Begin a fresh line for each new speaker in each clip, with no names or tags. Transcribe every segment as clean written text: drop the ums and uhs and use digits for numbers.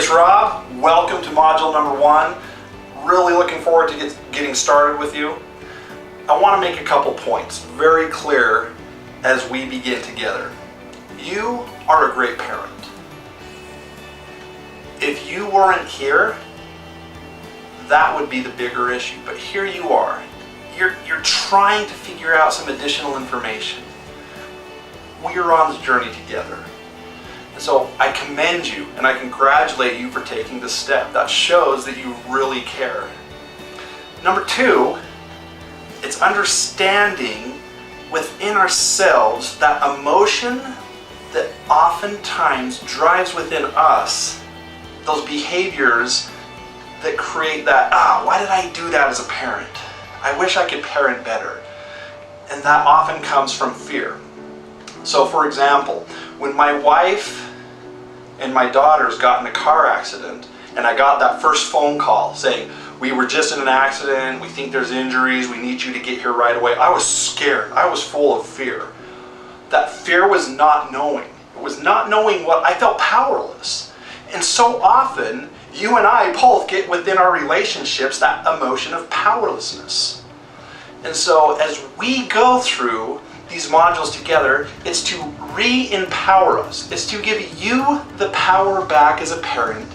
it's Rob. Welcome to module number 1. Really looking forward to getting started with you. I want to make a couple points very clear as we begin together. You are a great parent. If you weren't here, that would be the bigger issue. But here you are. You're trying to figure out some additional information. We are on this journey together. And so I commend you and I congratulate you for taking this step. That shows that you really care. Number 2, it's understanding within ourselves that emotion that oftentimes drives within us those behaviors that create that, why did I do that as a parent? I wish I could parent better. And that often comes from fear. So for example, when my wife and my daughters got in a car accident and I got that first phone call saying, we were just in an accident, we think there's injuries, we need you to get here right away. I was scared. I was full of fear. That fear was not knowing. It was not knowing what I felt powerless. And so often, you and I both get within our relationships that emotion of powerlessness. And so as we go through these modules together, it's to re-empower us. It's to give you the power back as a parent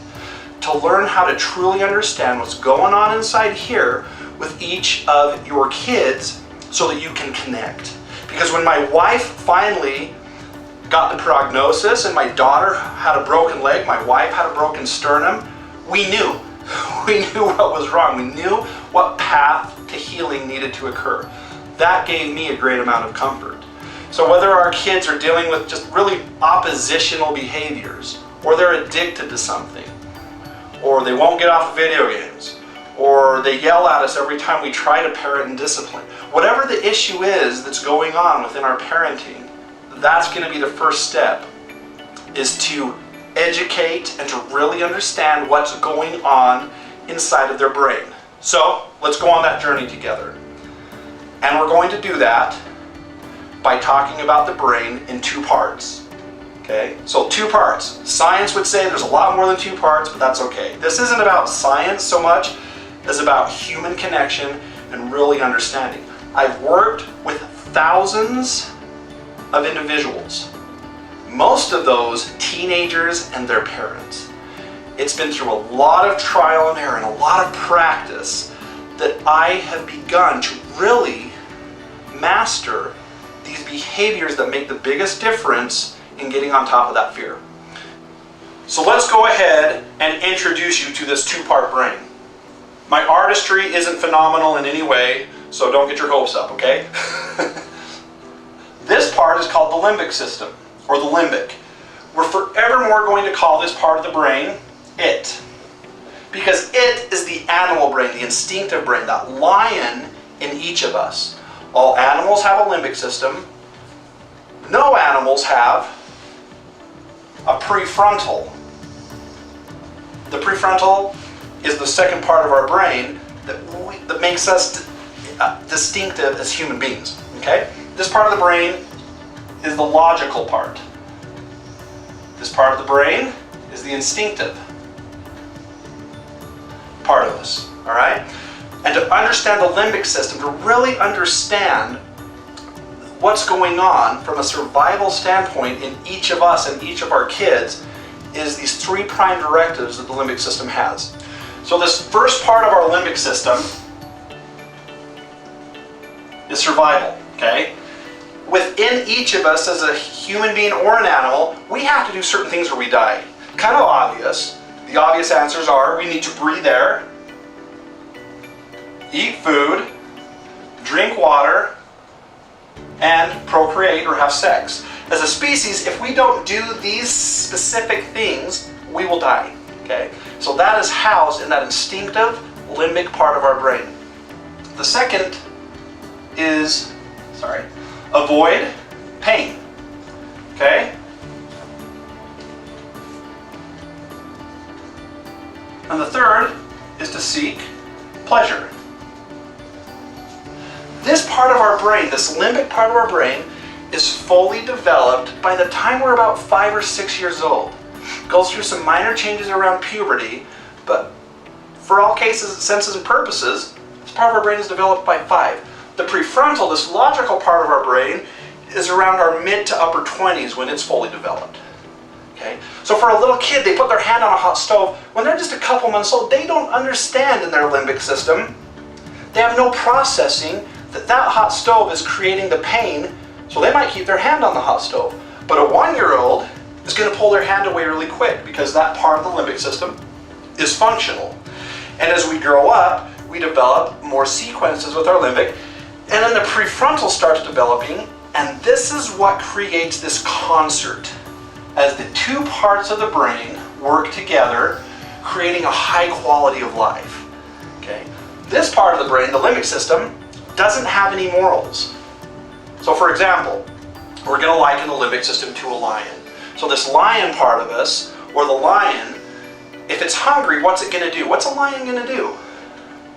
to learn how to truly understand what's going on inside here with each of your kids so that you can connect. Because when my wife finally got the prognosis and my daughter had a broken leg, my wife had a broken sternum, we knew. We knew what was wrong. We knew what path to healing needed to occur. That gave me a great amount of comfort. So whether our kids are dealing with just really oppositional behaviors, or they're addicted to something, or they won't get off video games, or they yell at us every time we try to parent and discipline, whatever the issue is that's going on within our parenting, that's going to be the first step, is to educate and to really understand what's going on inside of their brain. So let's go on that journey together. And we're going to do that by talking about the brain in 2 parts. Okay? So 2 parts. Science would say there's a lot more than 2 parts, but that's okay. This isn't about science so much as about human connection and really understanding. I've worked with thousands of individuals. Most of those teenagers and their parents. It's been through a lot of trial and error and a lot of practice that I have begun to really master these behaviors that make the biggest difference in getting on top of that fear. So let's go ahead and introduce you to this 2-part brain. My artistry isn't phenomenal in any way, so don't get your hopes up, okay? This part is called the limbic system, or the limbic. We're forevermore going to call this part of the brain it. Because it is the animal brain, the instinctive brain, that lion in each of us. All animals have a limbic system. No animals have a prefrontal. The prefrontal is the second part of our brain that makes us distinctive as human beings. Okay? This part of the brain is the logical part. This part of the brain is the instinctive part of us. All right? And to understand the limbic system, to really understand what's going on from a survival standpoint in each of us and each of our kids, is these 3 prime directives that the limbic system has. So this first part of our limbic system is survival, okay? Within each of us as a human being or an animal, we have to do certain things or we die. Kind of obvious. The obvious answers are we need to breathe air, eat food, drink water, and procreate or have sex. As a species, if we don't do these specific things, we will die. Okay? So that is housed in that instinctive limbic part of our brain. The second is, avoid pain. Okay? And the third is to seek pleasure. This part of our brain, this limbic part of our brain, is fully developed by the time we're about 5 or 6 years old. goes through some minor changes around puberty, but for all cases, senses, and purposes, this part of our brain is developed by 5. The prefrontal, this logical part of our brain, is around our mid to upper 20s when it's fully developed. Okay? So for a little kid, they put their hand on a hot stove. When they're just a couple months old, they don't understand in their limbic system. They have no processing that that hot stove is creating the pain, so they might keep their hand on the hot stove. But a 1-year-old is going to pull their hand away really quick because that part of the limbic system is functional. And as we grow up, we develop more sequences with our limbic, and then the prefrontal starts developing, and this is what creates this concert as the 2 parts of the brain work together, creating a high quality of life. Okay? This part of the brain, the limbic system, doesn't have any morals. So for example, we're going to liken the limbic system to a lion. So this lion part of us, or the lion, if it's hungry, what's it going to do? What's a lion going to do?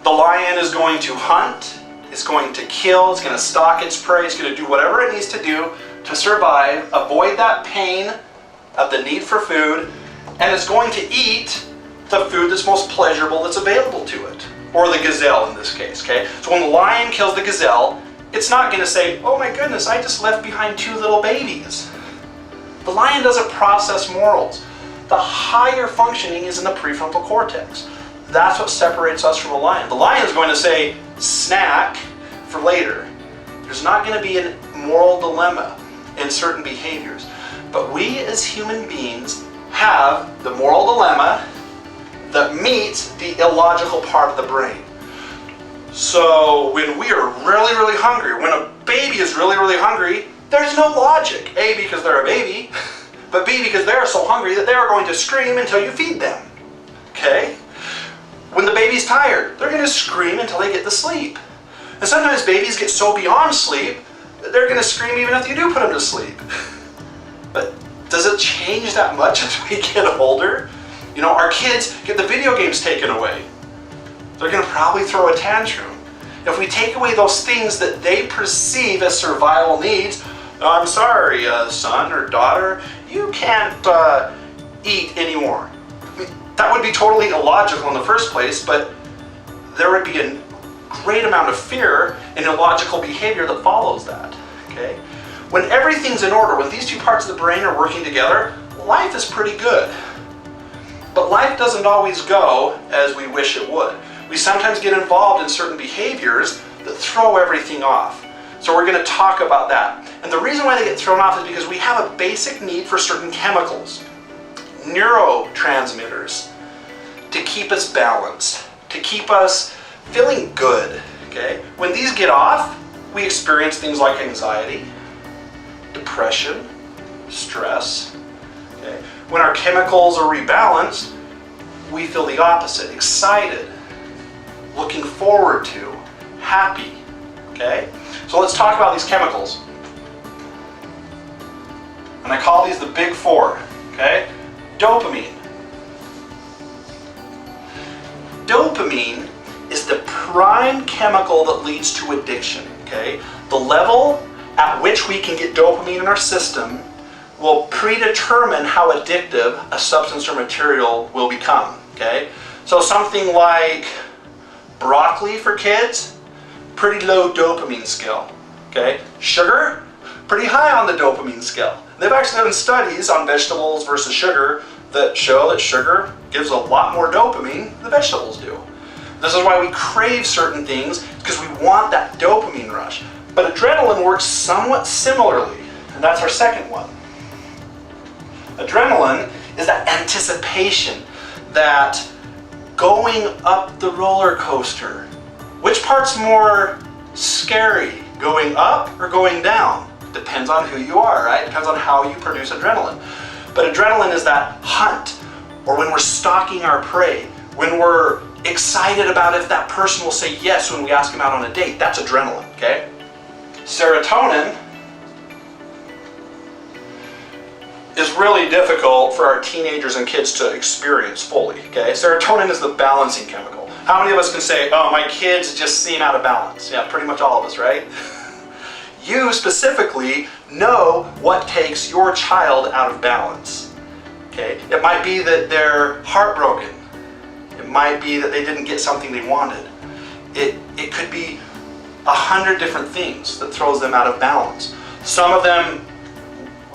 The lion is going to hunt, it's going to kill, it's going to stalk its prey, it's going to do whatever it needs to do to survive, avoid that pain of the need for food, and it's going to eat the food that's most pleasurable that's available to it. Or the gazelle in this case, okay? So when the lion kills the gazelle, it's not going to say, oh my goodness, I just left behind 2 little babies. The lion doesn't process morals. The higher functioning is in the prefrontal cortex. That's what separates us from a lion. The lion is going to say, snack for later. There's not going to be a moral dilemma in certain behaviors. But we as human beings have the moral dilemma that meets the illogical part of the brain. So when we are really, really hungry, when a baby is really, really hungry, there's no logic. A, because they're a baby, but B, because they're so hungry that they are going to scream until you feed them. Okay? When the baby's tired, they're going to scream until they get to sleep. And sometimes babies get so beyond sleep that they're going to scream even if you do put them to sleep. But does it change that much as we get older? You know, our kids get the video games taken away. They're going to probably throw a tantrum. If we take away those things that they perceive as survival needs, I'm sorry, son or daughter, you can't eat anymore. I mean, that would be totally illogical in the first place, but there would be a great amount of fear and illogical behavior that follows that. Okay? When everything's in order, when these 2 parts of the brain are working together, life is pretty good. But life doesn't always go as we wish it would. We sometimes get involved in certain behaviors that throw everything off. So we're going to talk about that. And the reason why they get thrown off is because we have a basic need for certain chemicals, neurotransmitters, to keep us balanced, to keep us feeling good. Okay? When these get off, we experience things like anxiety, depression, stress. Okay? When our chemicals are rebalanced, we feel the opposite, excited, looking forward to, happy. Okay? So let's talk about these chemicals. And I call these the big 4. Okay? Dopamine. Dopamine is the prime chemical that leads to addiction. Okay? The level at which we can get dopamine in our system will predetermine how addictive a substance or material will become. Okay? So something like broccoli for kids, pretty low dopamine scale. Okay? Sugar, pretty high on the dopamine scale. They've actually done studies on vegetables versus sugar that show that sugar gives a lot more dopamine than vegetables do. This is why we crave certain things, because we want that dopamine rush. But adrenaline works somewhat similarly, and that's our second one. Adrenaline is that anticipation, that going up the roller coaster. Which part's more scary, going up or going down? Depends on who you are, right? Depends on how you produce adrenaline. But adrenaline is that hunt, or when we're stalking our prey, when we're excited about if that person will say yes when we ask them out on a date. That's adrenaline, okay? Serotonin is really difficult for our teenagers and kids to experience fully, okay? Serotonin is the balancing chemical. How many of us can say, oh, my kids just seem out of balance? Yeah, pretty much all of us, right? You specifically know what takes your child out of balance. Okay? It might be that they're heartbroken. It might be that they didn't get something they wanted. It could be 100 different things that throws them out of balance. Some of them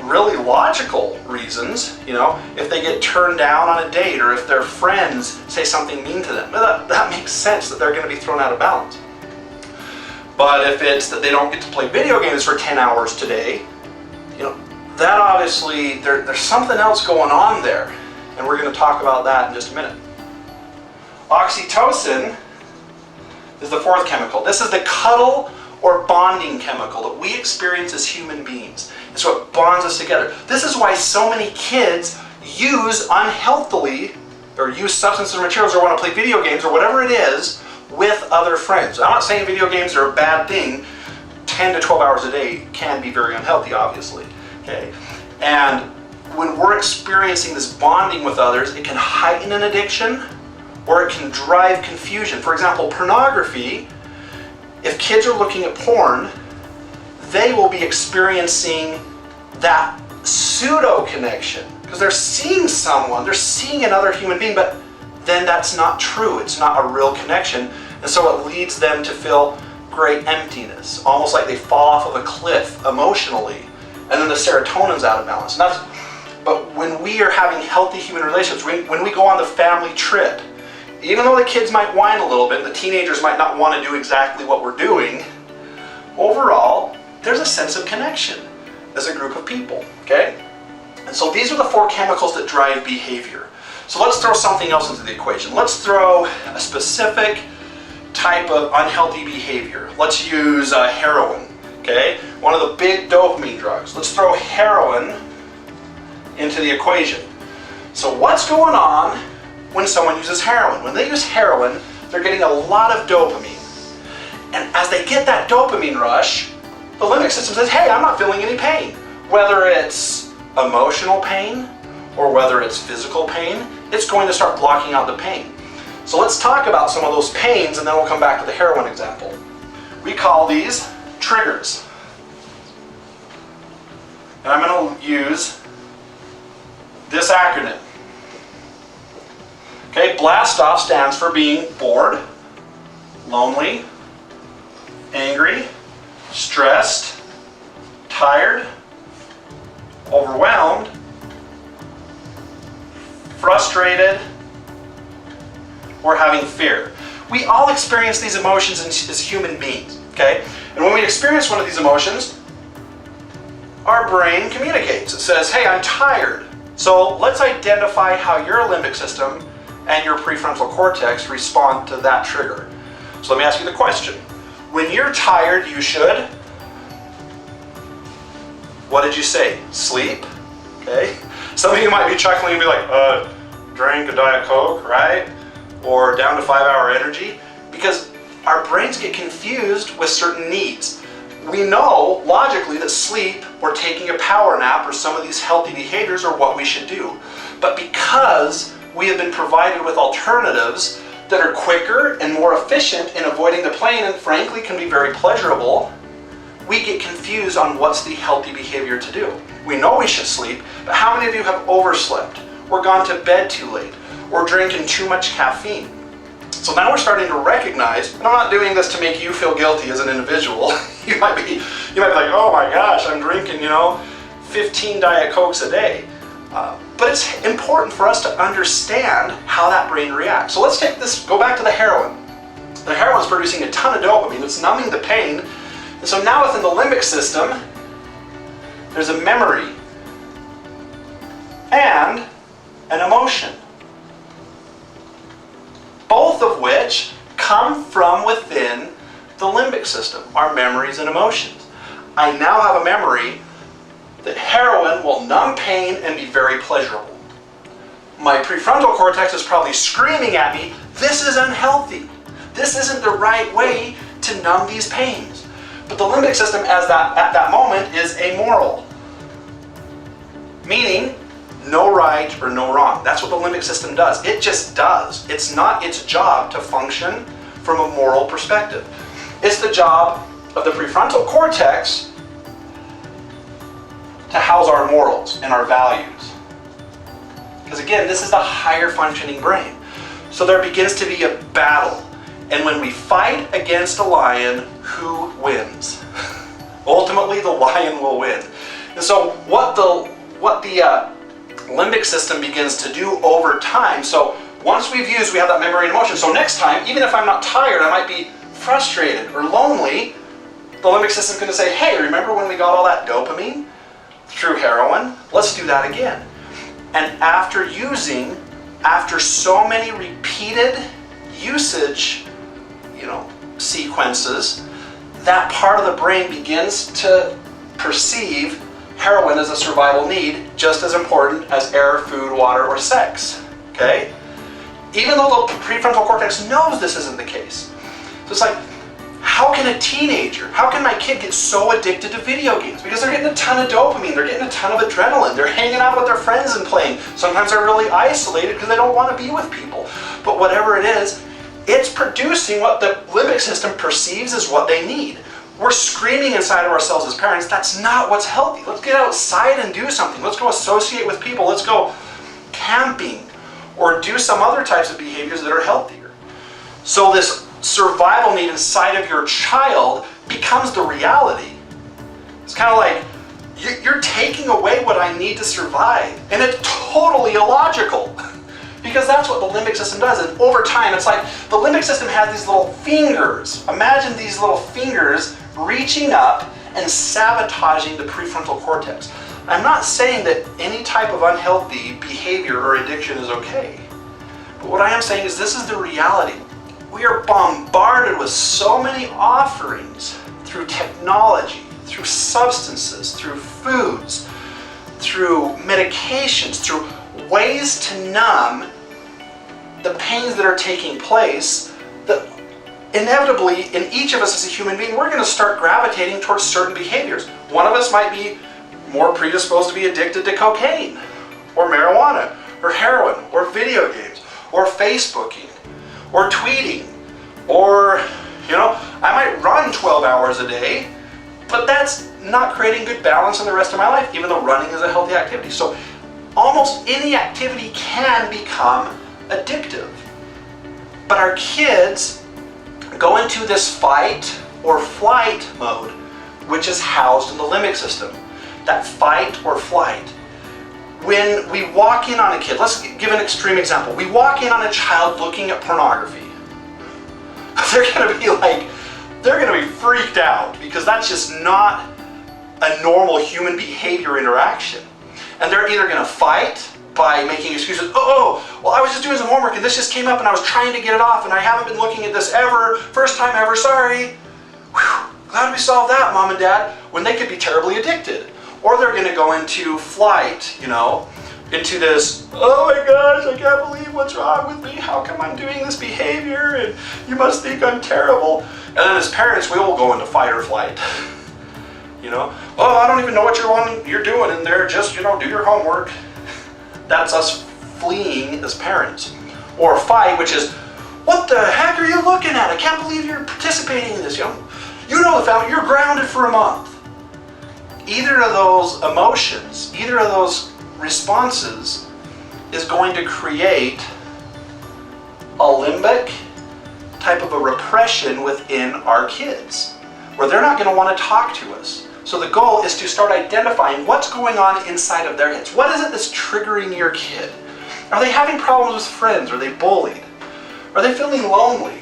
really logical reasons, you know, if they get turned down on a date or if their friends say something mean to them, that makes sense that they're going to be thrown out of balance. But if it's that they don't get to play video games for 10 hours today, you know, that obviously, there's something else going on there. And we're going to talk about that in just a minute. Oxytocin is the fourth chemical. This is the cuddle or bonding chemical that we experience as human beings. It's what bonds us together. This is why so many kids use unhealthily, or use substances or materials, or want to play video games or whatever it is with other friends. I'm not saying video games are a bad thing. 10 to 12 hours a day can be very unhealthy, obviously. Okay? And when we're experiencing this bonding with others, it can heighten an addiction or it can drive confusion. For example, pornography, if kids are looking at porn, they will be experiencing that pseudo connection because they're seeing someone, they're seeing another human being, but then that's not true. It's not a real connection. And so it leads them to feel great emptiness, almost like they fall off of a cliff emotionally, and then the serotonin's out of balance. But when we are having healthy human relationships, when we go on the family trip, even though the kids might whine a little bit, the teenagers might not want to do exactly what we're doing, overall, there's a sense of connection as a group of people, okay? And so these are the four chemicals that drive behavior. So let's throw something else into the equation. Let's throw a specific type of unhealthy behavior. Let's use heroin, okay? One of the big dopamine drugs. Let's throw heroin into the equation. So what's going on when someone uses heroin? When they use heroin, they're getting a lot of dopamine. And as they get that dopamine rush, the limbic system says, hey, I'm not feeling any pain. Whether it's emotional pain or whether it's physical pain, it's going to start blocking out the pain. So let's talk about some of those pains and then we'll come back to the heroin example. We call these triggers. And I'm going to use this acronym. Okay, blast off stands for being bored, lonely, angry, stressed, tired, overwhelmed, frustrated, or having fear. We all experience these emotions as human beings, okay? And when we experience one of these emotions, our brain communicates. It says, hey, I'm tired. So let's identify how your limbic system and your prefrontal cortex respond to that trigger. So let me ask you the question. When you're tired, you should? What did you say? Sleep? Okay. Some of you might be chuckling and be like, drink a Diet Coke, right? Or down to 5-hour energy. Because our brains get confused with certain needs. We know logically that sleep or taking a power nap or some of these healthy behaviors are what we should do. But because we have been provided with alternatives that are quicker and more efficient in avoiding the pain and frankly can be very pleasurable, we get confused on what's the healthy behavior to do. We know we should sleep, but how many of you have overslept or gone to bed too late or drinking too much caffeine? So now we're starting to recognize, and I'm not doing this to make you feel guilty as an individual. You might be like, oh my gosh, I'm drinking, 15 Diet Cokes a day. But it's important for us to understand how that brain reacts. So let's go back to the heroin. The heroin's producing a ton of dopamine. It's numbing the pain. And so now within the limbic system, there's a memory and an emotion. Both of which come from within the limbic system, our memories and emotions. I now have a memory that heroin will numb pain and be very pleasurable. My prefrontal cortex is probably screaming at me, this is unhealthy. This isn't the right way to numb these pains. But the limbic system at that moment is amoral. Meaning, no right or no wrong. That's what the limbic system does. It just does. It's not its job to function from a moral perspective. It's the job of the prefrontal cortex to house our morals and our values. Because again, this is the higher functioning brain. So there begins to be a battle. And when we fight against a lion, who wins? Ultimately, the lion will win. And so what the limbic system begins to do over time, so once we have that memory and emotion, so next time, even if I'm not tired, I might be frustrated or lonely, the limbic system is going to say, hey, remember when we got all that dopamine through heroin? Let's do that again. And after so many repeated usage, sequences, that part of the brain begins to perceive heroin as a survival need, just as important as air, food, water, or sex. Okay? Even though the prefrontal cortex knows this isn't the case. So it's like, how can my kid get so addicted to video games? Because they're getting a ton of dopamine, they're getting a ton of adrenaline, they're hanging out with their friends and playing. Sometimes they're really isolated because they don't want to be with people. But whatever it is, it's producing what the limbic system perceives as what they need. We're screaming inside of ourselves as parents, that's not what's healthy. Let's get outside and do something. Let's go associate with people. Let's go camping or do some other types of behaviors that are healthier. So this survival need inside of your child becomes the reality. It's kind of like, you're taking away what I need to survive. And it's totally illogical. Because that's what the limbic system does. And over time, it's like the limbic system has these little fingers. Imagine these little fingers reaching up and sabotaging the prefrontal cortex. I'm not saying that any type of unhealthy behavior or addiction is okay. But what I am saying is this is the reality. We are bombarded with so many offerings through technology, through substances, through foods, through medications, through ways to numb the pains that are taking place, that inevitably in each of us as a human being, we're going to start gravitating towards certain behaviors. One of us might be more predisposed to be addicted to cocaine, or marijuana, or heroin, or video games, or Facebooking, or tweeting, or, I might run 12 hours a day, but that's not creating good balance in the rest of my life, even though running is a healthy activity. So almost any activity can become addictive. But our kids go into this fight or flight mode, which is housed in the limbic system. That fight or flight. When we walk in on a kid, let's give an extreme example. We walk in on a child looking at pornography. They're going to be freaked out because that's just not a normal human behavior interaction. And they're either going to fight by making excuses. Well, I was just doing some homework and this just came up and I was trying to get it off and I haven't been looking at this ever. First time ever, sorry. Whew, glad we solved that, Mom and Dad. When they could be terribly addicted. Or they're going to go into flight, into this, oh my gosh, I can't believe what's wrong with me. How come I'm doing this behavior? And you must think I'm terrible. And then as parents, we will go into fight or flight. Oh, I don't even know what you're doing in there. Just, do your homework. That's us fleeing as parents. Or fight, which is, what the heck are you looking at? I can't believe you're participating in this. The family, you're grounded for a month. Either of those emotions, either of those responses is going to create a limbic type of a repression within our kids, where they're not going to want to talk to us. So the goal is to start identifying what's going on inside of their heads. What is it that's triggering your kid? Are they having problems with friends? Are they bullied? Are they feeling lonely?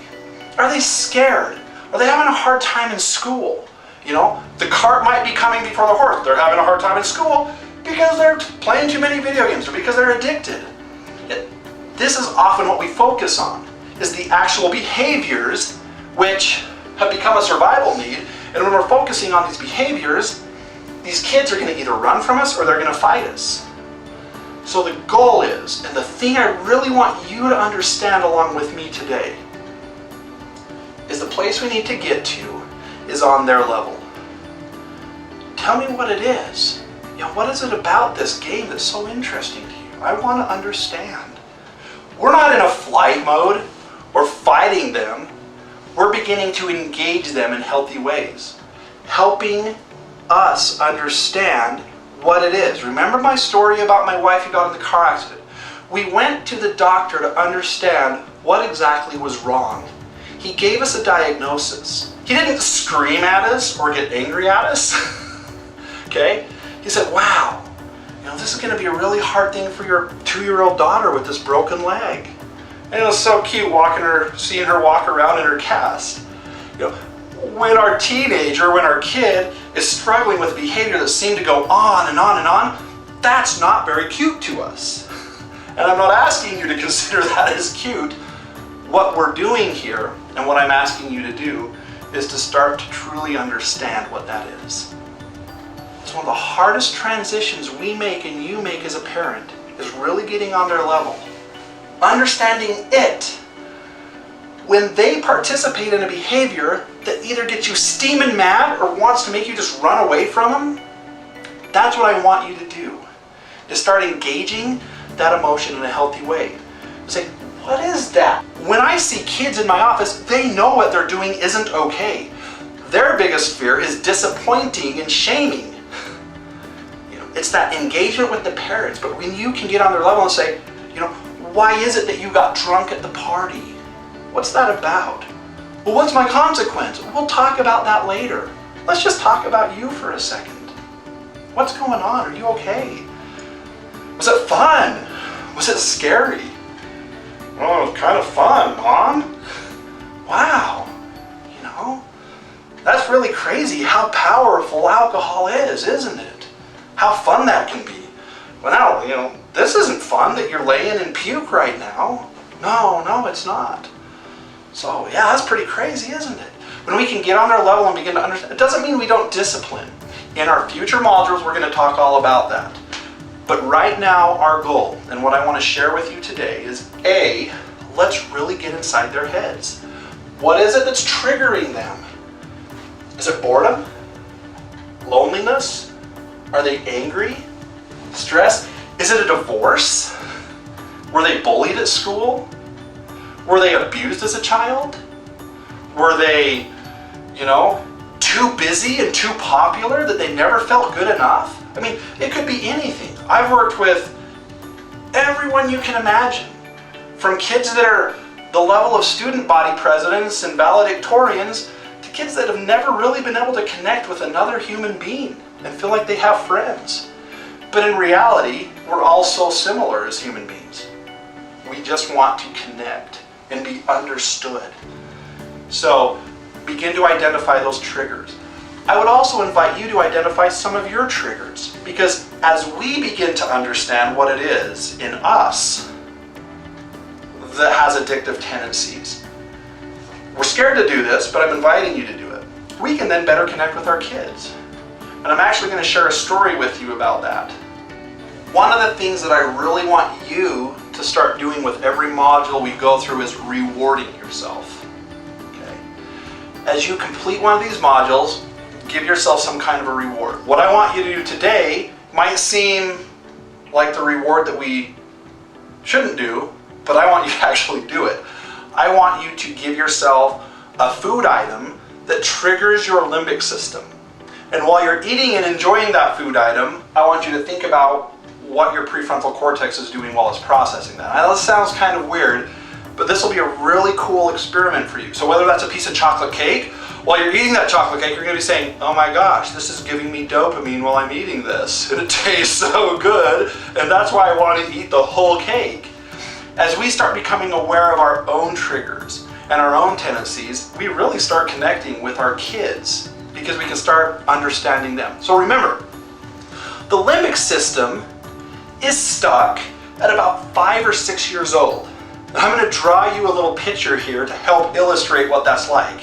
Are they scared? Are they having a hard time in school? The cart might be coming before the horse. They're having a hard time in school because they're playing too many video games or because they're addicted. This is often what we focus on, is the actual behaviors which have become a survival need. And when we're focusing on these behaviors, these kids are going to either run from us or they're going to fight us. So the goal is, and the thing I really want you to understand along with me today, is the place we need to get to is on their level. Tell me what it is. What is it about this game that's so interesting to you? I want to understand. We're not in a flight mode or fighting them. We're beginning to engage them in healthy ways, helping us understand what it is. Remember my story about my wife who got in the car accident? We went to the doctor to understand what exactly was wrong. He gave us a diagnosis. He didn't scream at us or get angry at us. Okay? He said, wow, this is going to be a really hard thing for your 2-year-old daughter with this broken leg. And it was so cute seeing her walk around in her cast. When our teenager, when our kid is struggling with behavior that seemed to go on and on and on, that's not very cute to us. And I'm not asking you to consider that as cute. What we're doing here, and what I'm asking you to do, is to start to truly understand what that is. It's one of the hardest transitions we make and you make as a parent, is really getting on their level. Understanding it. When they participate in a behavior that either gets you steaming mad or wants to make you just run away from them, that's what I want you to do, is start engaging that emotion in a healthy way. Say, what is that? When I see kids in my office, they know what they're doing isn't okay. Their biggest fear is disappointing and shaming. It's that engagement with the parents. But when you can get on their level and say, why is it that you got drunk at the party? What's that about? Well, what's my consequence? We'll talk about that later. Let's just talk about you for a second. What's going on? Are you okay? Was it fun? Was it scary? Oh, it was kind of fun, Mom. Wow. That's really crazy how powerful alcohol is, isn't it? How fun that can be. Well, now, this isn't fun that you're laying in puke right now. No, it's not. So, yeah, that's pretty crazy, isn't it? When we can get on their level and begin to understand, it doesn't mean we don't discipline. In our future modules, we're going to talk all about that. But right now, our goal, and what I want to share with you today is, A, let's really get inside their heads. What is it that's triggering them? Is it boredom? Loneliness? Are they angry? Stress? Is it a divorce? Were they bullied at school? Were they abused as a child? Were they, too busy and too popular that they never felt good enough? I mean, it could be anything. I've worked with everyone you can imagine, from kids that are the level of student body presidents and valedictorians to kids that have never really been able to connect with another human being and feel like they have friends. But in reality, we're all so similar as human beings. We just want to connect and be understood. So begin to identify those triggers. I would also invite you to identify some of your triggers, because as we begin to understand what it is in us that has addictive tendencies, we're scared to do this, but I'm inviting you to do it. We can then better connect with our kids. And I'm actually going to share a story with you about that. One of the things that I really want you to start doing with every module we go through is rewarding yourself. Okay? As you complete one of these modules, give yourself some kind of a reward. What I want you to do today might seem like the reward that we shouldn't do, but I want you to actually do it. I want you to give yourself a food item that triggers your limbic system. And while you're eating and enjoying that food item, I want you to think about what your prefrontal cortex is doing while it's processing that. I know this sounds kind of weird, but this will be a really cool experiment for you. So whether that's a piece of chocolate cake, while you're eating that chocolate cake, you're going to be saying, oh my gosh, this is giving me dopamine while I'm eating this. And it tastes so good, and that's why I want to eat the whole cake. As we start becoming aware of our own triggers and our own tendencies, we really start connecting with our kids because we can start understanding them. So remember, the limbic system is stuck at about 5 or 6 years old. And I'm going to draw you a little picture here to help illustrate what that's like.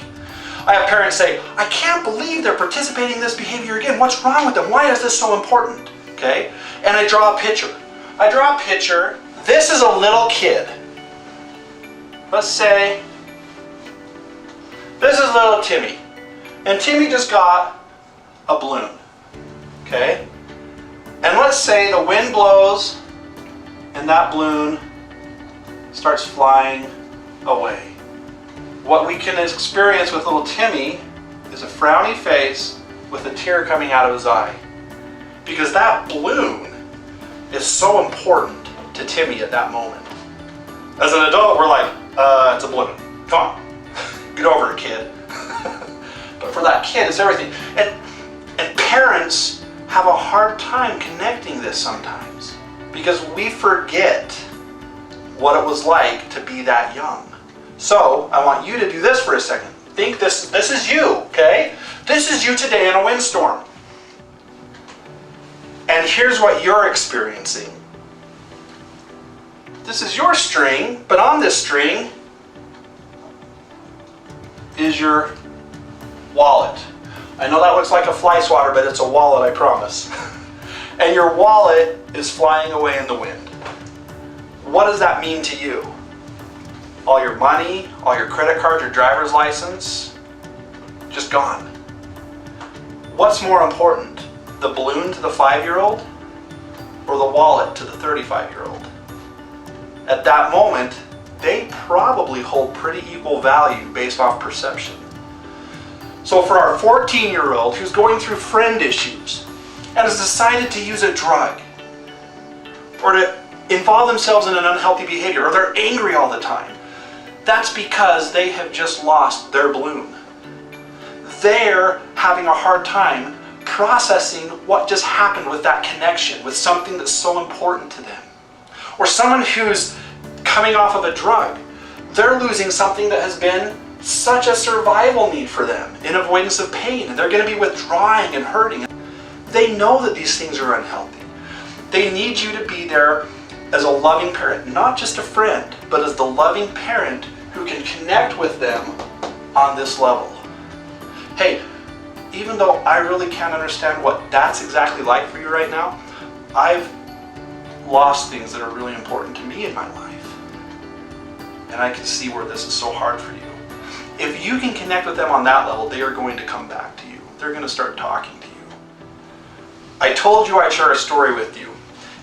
I have parents say, I can't believe they're participating in this behavior again. What's wrong with them? Why is this so important? Okay? And I draw a picture. This is a little kid. Let's say this is little Timmy. And Timmy just got a balloon. Okay? And let's say the wind blows and that balloon starts flying away. What we can experience with little Timmy is a frowny face with a tear coming out of his eye. Because that balloon is so important to Timmy at that moment. As an adult, we're like, it's a balloon. Come on, get over it, kid. But for that kid, it's everything. And parents have a hard time connecting this sometimes because we forget what it was like to be that young. So I want you to do this for a second. Think this is you, okay? This is you today in a windstorm. And here's what you're experiencing. This is your string, but on this string is your wallet. I know that looks like a fly swatter, but it's a wallet, I promise. And your wallet is flying away in the wind. What does that mean to you? All your money, all your credit cards, your driver's license, just gone. What's more important, the balloon to the 5-year-old or the wallet to the 35-year-old? At that moment, they probably hold pretty equal value based off perception. So for our 14-year-old who's going through friend issues and has decided to use a drug or to involve themselves in an unhealthy behavior, or they're angry all the time, that's because they have just lost their balloon. They're having a hard time processing what just happened with that connection, with something that's so important to them. Or someone who's coming off of a drug, they're losing something that has been such a survival need for them in avoidance of pain, and they're going to be withdrawing and hurting. They know that these things are unhealthy. They need you to be there as a loving parent, not just a friend, but as the loving parent who can connect with them on this level. Hey, even though I really can't understand what that's exactly like for you right now, I've lost things that are really important to me in my life. And I can see where this is so hard for you. If you can connect with them on that level, they are going to come back to you. They're going to start talking to you. I told you I'd share a story with you,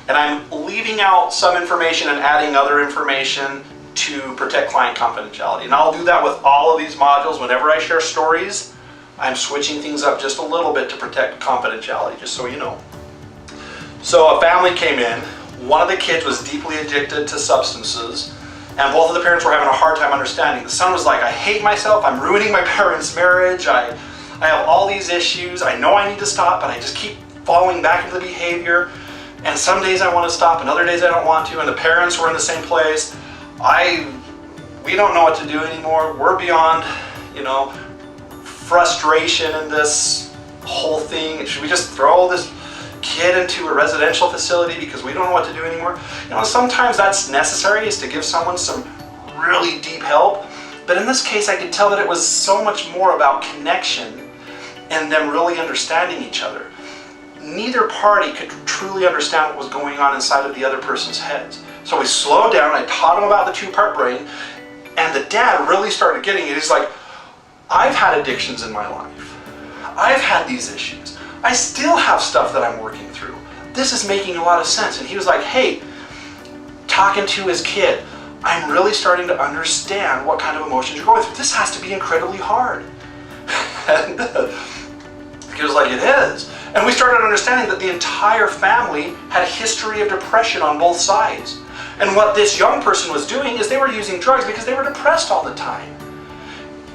and I'm leaving out some information and adding other information to protect client confidentiality. And I'll do that with all of these modules. Whenever I share stories, I'm switching things up just a little bit to protect confidentiality, just so you know. So a family came in. One of the kids was deeply addicted to substances, and both of the parents were having a hard time understanding. The son was like, I hate myself, I'm ruining my parents' marriage, I have all these issues, I know I need to stop, but I just keep falling back into the behavior, and some days I want to stop, and other days I don't want to, and the parents were in the same place. We don't know what to do anymore. We're beyond, frustration in this whole thing. Should we just throw this kid into a residential facility because we don't know what to do anymore? Sometimes that's necessary, is to give someone some really deep help. But in this case, I could tell that it was so much more about connection and them really understanding each other. Neither party could truly understand what was going on inside of the other person's heads. So we slowed down, I taught him about the two-part brain, and the dad really started getting it. He's like, I've had addictions in my life. I've had these issues. I still have stuff that I'm working through. This is making a lot of sense. And he was like, hey, talking to his kid, I'm really starting to understand what kind of emotions you're going through. This has to be incredibly hard. And he was like, it is. And we started understanding that the entire family had a history of depression on both sides. And what this young person was doing is they were using drugs because they were depressed all the time.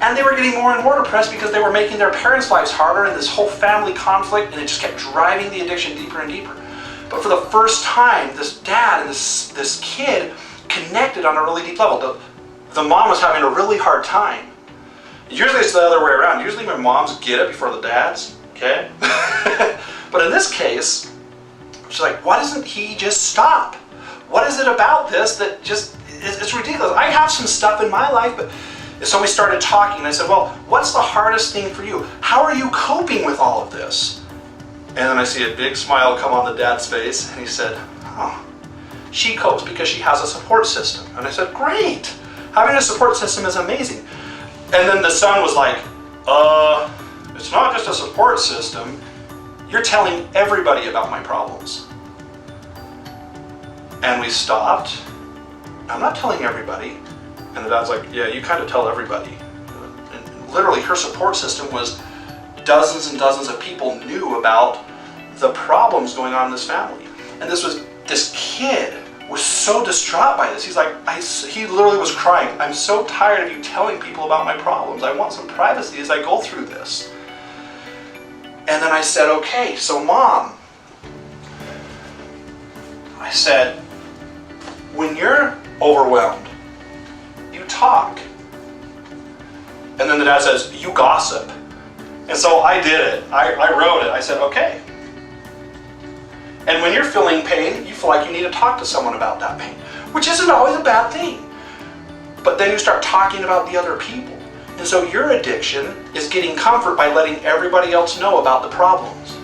And they were getting more and more depressed because they were making their parents' lives harder, and this whole family conflict, and it just kept driving the addiction deeper and deeper. But for the first time, this dad and this kid connected on a really deep level. The mom was having a really hard time. Usually it's the other way around. Usually when moms get it before the dads, okay? But in this case, she's like, why doesn't he just stop? What is it about this that just, it's ridiculous. I have some stuff in my life, but... So we started talking, and I said, well, what's the hardest thing for you? How are you coping with all of this? And then I see a big smile come on the dad's face, and he said, oh, she copes because she has a support system. And I said, great, having a support system is amazing. And then the son was like, it's not just a support system, you're telling everybody about my problems. And we stopped. I'm not telling everybody. And the dad's like, yeah, you kind of tell everybody. And literally, her support system was dozens and dozens of people knew about the problems going on in this family. And this kid was so distraught by this. He's like, he literally was crying. I'm so tired of you telling people about my problems. I want some privacy as I go through this. And then I said, okay, so Mom, I said, when you're overwhelmed, you talk. And then the dad says, you gossip. And so I did it. I wrote it. I said, okay. And when you're feeling pain, you feel like you need to talk to someone about that pain, which isn't always a bad thing. But then you start talking about the other people. And so your addiction is getting comfort by letting everybody else know about the problems.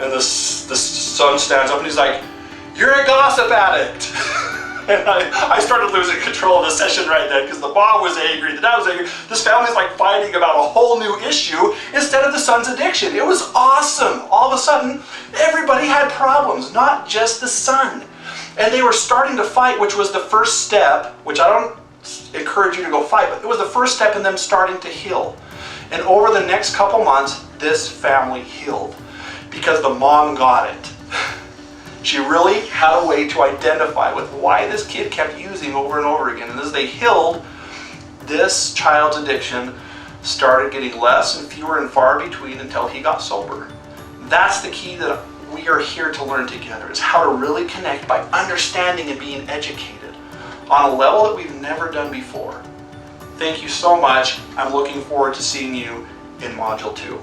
And the son stands up and he's like, you're a gossip addict. And I started losing control of the session right then because the mom was angry, the dad was angry. This family's like fighting about a whole new issue instead of the son's addiction. It was awesome. All of a sudden, everybody had problems, not just the son. And they were starting to fight, which was the first step, which I don't encourage you to go fight, but it was the first step in them starting to heal. And over the next couple months, this family healed because the mom got it. She really had a way to identify with why this kid kept using over and over again. And as they healed, this child's addiction started getting less and fewer and far between until he got sober. That's the key that we are here to learn together, is how to really connect by understanding and being educated on a level that we've never done before. Thank you so much. I'm looking forward to seeing you in Module 2.